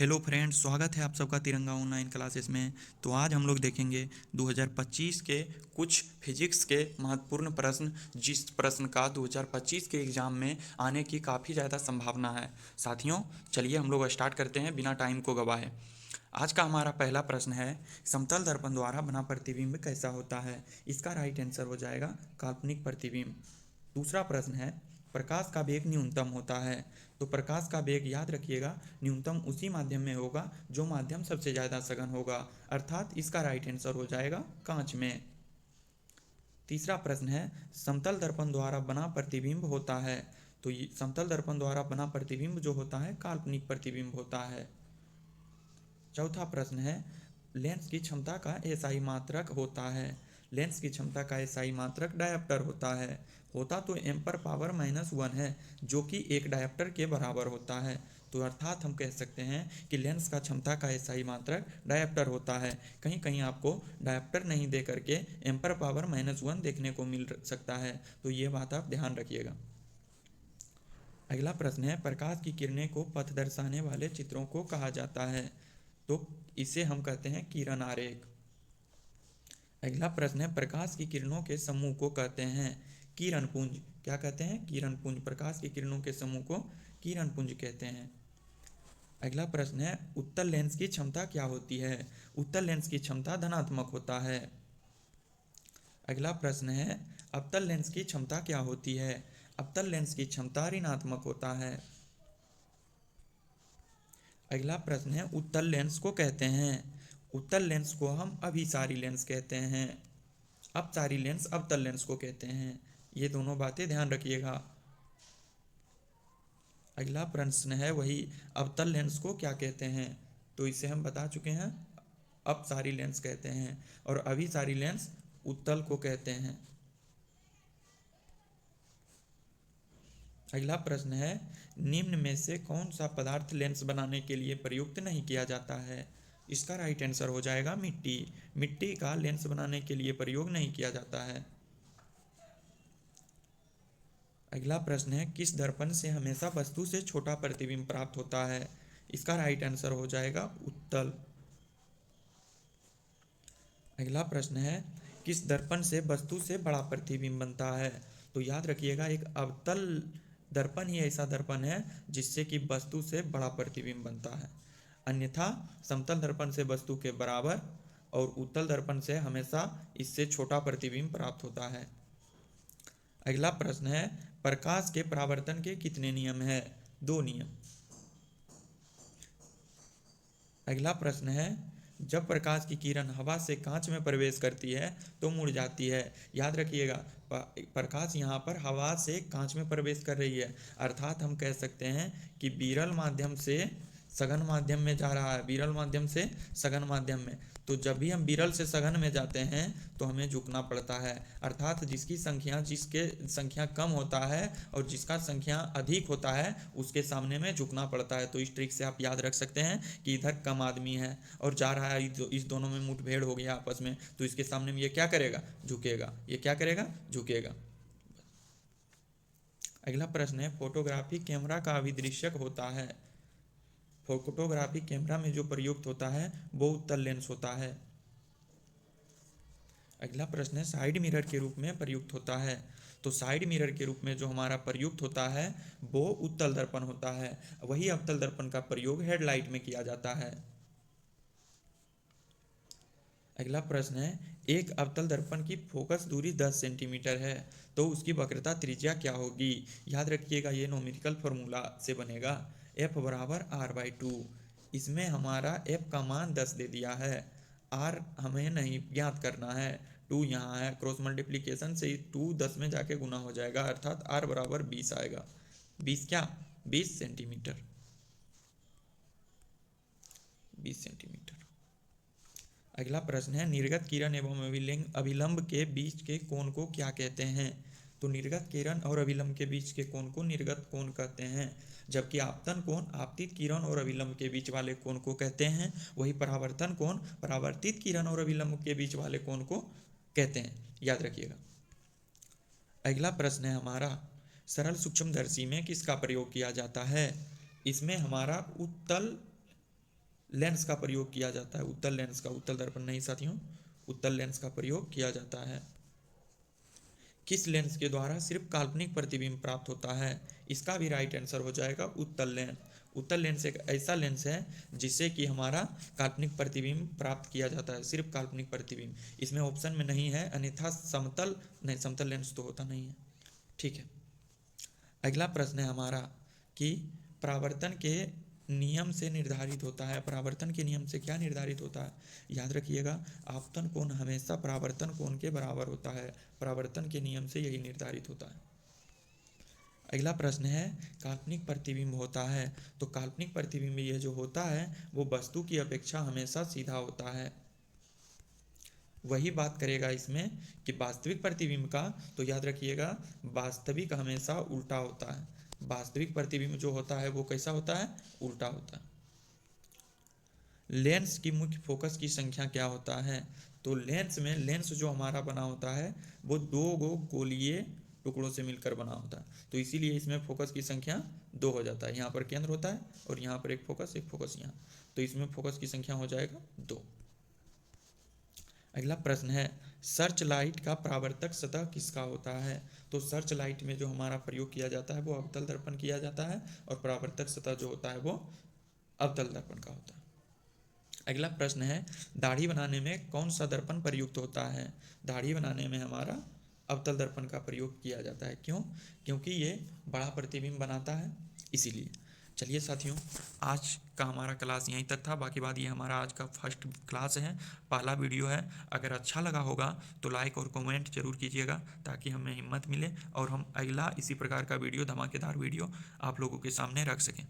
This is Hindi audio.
हेलो फ्रेंड्स, स्वागत है आप सबका तिरंगा ऑनलाइन क्लासेस में। तो आज हम लोग देखेंगे 2025 के कुछ फिजिक्स के महत्वपूर्ण प्रश्न, जिस प्रश्न का 2025 के एग्ज़ाम में आने की काफ़ी ज़्यादा संभावना है। साथियों, चलिए हम लोग स्टार्ट करते हैं बिना टाइम को गवाए। आज का हमारा पहला प्रश्न है, समतल दर्पण द्वारा बना प्रतिबिंब कैसा होता है। इसका राइट आंसर हो जाएगा काल्पनिक प्रतिबिंब। दूसरा प्रश्न है, प्रकाश का वेग न्यूनतम होता है। तो प्रकाश का वेग याद रखिएगा, न्यूनतम उसी माध्यम में होगा जो माध्यम सबसे ज़्यादा सघन होगा, अर्थात इसका राइट आंसर हो जाएगा कांच में। तीसरा प्रश्न है, समतल दर्पण द्वारा बना प्रतिबिंब होता है। तो ये समतल दर्पण द्वारा बना प्रतिबिंब जो होता है काल्पनिक प्रतिबिंब होता है। चौथा प्रश्न है, लेंस की क्षमता का एसआई मात्रक होता है। लेंस की क्षमता का एसआई मात्रक डायप्टर होता है। होता तो एम्पर पावर -1 है, जो कि एक डायप्टर के बराबर होता है। तो अर्थात हम कह सकते हैं कि लेंस का क्षमता का एसआई मात्रक डायप्टर होता है। कहीं कहीं आपको डायप्टर नहीं दे करके एम्पर पावर -1 देखने को मिल सकता है, तो ये बात आप ध्यान रखिएगा। अगला प्रश्न है, प्रकाश की किरणें को पथ दर्शाने वाले चित्रों को कहा जाता है। तो इसे हम कहते हैं किरण आरेख। अगला प्रश्न है, प्रकाश की किरणों के समूह को कहते हैं किरण पुंज। क्या कहते हैं? किरण पुंज। प्रकाश की किरणों के समूह को किरण पुंज कहते हैं। अगला प्रश्न है, उत्तल लेंस की क्षमता क्या होती है। उत्तल लेंस की क्षमता धनात्मक होता है। अगला प्रश्न है, अवतल लेंस की क्षमता क्या होती है। अवतल लेंस की क्षमता ऋणात्मक होता है। अगला प्रश्न है, उत्तल लेंस को कहते हैं। उत्तल लेंस को हम अभिसारी लेंस कहते हैं। अपसारी लेंस अवतल लेंस को कहते हैं। ये दोनों बातें ध्यान रखिएगा। अगला प्रश्न है, वही अवतल लेंस को क्या कहते हैं। तो इसे हम बता चुके हैं, अपसारी लेंस कहते हैं। और अभिसारी लेंस उत्तल को कहते हैं। अगला प्रश्न है, निम्न में से कौन सा पदार्थ लेंस बनाने के लिए प्रयुक्त नहीं किया जाता है। इसका राइट आंसर हो जाएगा मिट्टी। मिट्टी का लेंस बनाने के लिए प्रयोग नहीं किया जाता है। अगला प्रश्न है, किस दर्पण से हमेशा वस्तु से छोटा प्रतिबिंब प्राप्त होता है। इसका राइट आंसर हो जाएगा उत्तल। अगला प्रश्न है, किस दर्पण से वस्तु से बड़ा प्रतिबिंब बनता है। तो याद रखिएगा, एक अवतल दर्पण ही ऐसा दर्पण है जिससे कि वस्तु से बड़ा प्रतिबिंब बनता है। अन्यथा समतल दर्पण से वस्तु के बराबर और उत्तल दर्पण से हमेशा इससे छोटा प्रतिबिंब प्राप्त होता है। अगला प्रश्न है, प्रकाश के परावर्तन के कितने नियम हैं। 2 नियम। अगला प्रश्न है, जब प्रकाश की किरण हवा से कांच में प्रवेश करती है तो मुड़ जाती है। याद रखिएगा, प्रकाश यहाँ पर हवा से कांच में प्रवेश कर रही है, अर्थात हम कह सकते हैं कि विरल माध्यम से सघन माध्यम में जा रहा है। विरल माध्यम से सघन माध्यम में, तो जब भी हम विरल से सघन में जाते हैं तो हमें झुकना पड़ता है। अर्थात जिसके संख्या कम होता है और जिसका संख्या अधिक होता है उसके सामने में झुकना पड़ता है। तो इस ट्रिक से आप याद रख सकते हैं कि इधर कम आदमी है और जा रहा है, इस दोनों में मुठभेड़ हो गया आपस में, तो इसके सामने में ये क्या करेगा? झुकेगा। ये क्या करेगा? झुकेगा। अगला प्रश्न है, फोटोग्राफी कैमरा का अभिदृश्यक होता है। फोटोग्राफी कैमरा में जो प्रयुक्त होता है वो उत्तल लेंस होता है। अगला प्रश्न है, साइड मिरर के रूप में प्रयुक्त होता है। तो साइड मिरर के रूप में जो हमारा प्रयुक्त होता है वो उत्तल दर्पण होता है। वही अवतल दर्पण का प्रयोग हेडलाइट में किया जाता है। अगला प्रश्न है, एक अवतल दर्पण की फोकस दूरी 10 सेंटीमीटर है, तो उसकी वक्रता त्रिज्या क्या होगी। याद रखिएगा, ये नोमेरिकल फॉर्मूला से बनेगा, F बराबर R/2। इसमें हमारा F का मान 10 दे दिया है, R हमें नहीं ज्ञात करना है, 2 यहाँ है, क्रॉस मल्टीप्लिकेशन से 2 10 में जाके गुना हो जाएगा, अर्थात R बराबर 20 आएगा। 20 क्या? 20 सेंटीमीटर। 20 सेंटीमीटर। अगला प्रश्न है, निर्गत किरण एवं अभिलंब के बीच के कोण को क्या कहते हैं। तो निर्गत किरण और अभिलंब के बीच के कोण को निर्गत कोण कहते हैं, जबकि आपतन कोण आपतित किरण और अभिलंब के बीच वाले कोण को कहते हैं। वही परावर्तन कोण परावर्तित किरण और अभिलंब के बीच वाले कोण को कहते हैं। याद रखिएगा। अगला प्रश्न है हमारा, सरल सूक्ष्मदर्शी में किसका प्रयोग किया जाता है। इसमें हमारा उत्तल लेंस का प्रयोग किया जाता है, उत्तल लेंस का, उत्तल दर्पण नहीं साथियों, उत्तल लेंस का प्रयोग किया जाता है। किस लेंस के द्वारा सिर्फ काल्पनिक प्रतिबिंब प्राप्त होता है? इसका भी राइट आंसर हो जाएगा उत्तल लेंस। उत्तल लेंस एक ऐसा लेंस है जिससे कि हमारा काल्पनिक प्रतिबिंब प्राप्त किया जाता है, सिर्फ काल्पनिक प्रतिबिंब। इसमें ऑप्शन में नहीं है, अन्यथा समतल नहीं, समतल लेंस तो होता नहीं है। ठीक है, अगला प्रश्न है हमारा कि परावर्तन के नियम से निर्धारित होता है। परावर्तन के नियम से क्या निर्धारित होता है? याद रखिएगा, आपतन कोण हमेशा परावर्तन कोण के बराबर होता है। परावर्तन के नियम से यही निर्धारित होता है। अगला प्रश्न है काल्पनिक प्रतिबिंब होता है, तो काल्पनिक प्रतिबिंब ये जो होता है वो वस्तु की अपेक्षा हमेशा सीधा होता है। वही बात करेगा इसमें कि वास्तविक प्रतिबिंब का, तो याद रखिएगा वास्तविक हमेशा उल्टा होता है। वास्तविक प्रतिबिंब जो होता है वो कैसा होता है? उल्टा होता है। लेंस की मुख्य फोकस की संख्या क्या होता है? तो लेंस में, लेंस जो हमारा बना होता है वो दो गो गोलीय टुकड़ों से मिलकर बना होता है, तो इसीलिए इसमें फोकस की संख्या 2 हो जाता है। यहाँ पर केंद्र होता है और यहाँ पर एक फोकस यहाँ, तो इसमें फोकस की संख्या हो जाएगा 2। अगला प्रश्न है सर्च लाइट का परावर्तक सतह किसका होता है? तो सर्च लाइट में जो हमारा प्रयोग किया जाता है वो अवतल दर्पण किया जाता है, और परावर्तक सतह जो होता है वो अवतल दर्पण का होता है। अगला प्रश्न है दाढ़ी बनाने में कौन सा दर्पण प्रयुक्त होता है? दाढ़ी बनाने में हमारा अवतल दर्पण का प्रयोग किया जाता है। क्यों? क्योंकि ये बड़ा प्रतिबिंब बनाता है, इसीलिए। चलिए साथियों, आज का हमारा क्लास यहीं तक था। बाकी बात ये हमारा आज का फर्स्ट क्लास है, पहला वीडियो है। अगर अच्छा लगा होगा तो लाइक और कमेंट जरूर कीजिएगा, ताकि हमें हिम्मत मिले और हम अगला इसी प्रकार का वीडियो, धमाकेदार वीडियो आप लोगों के सामने रख सकें।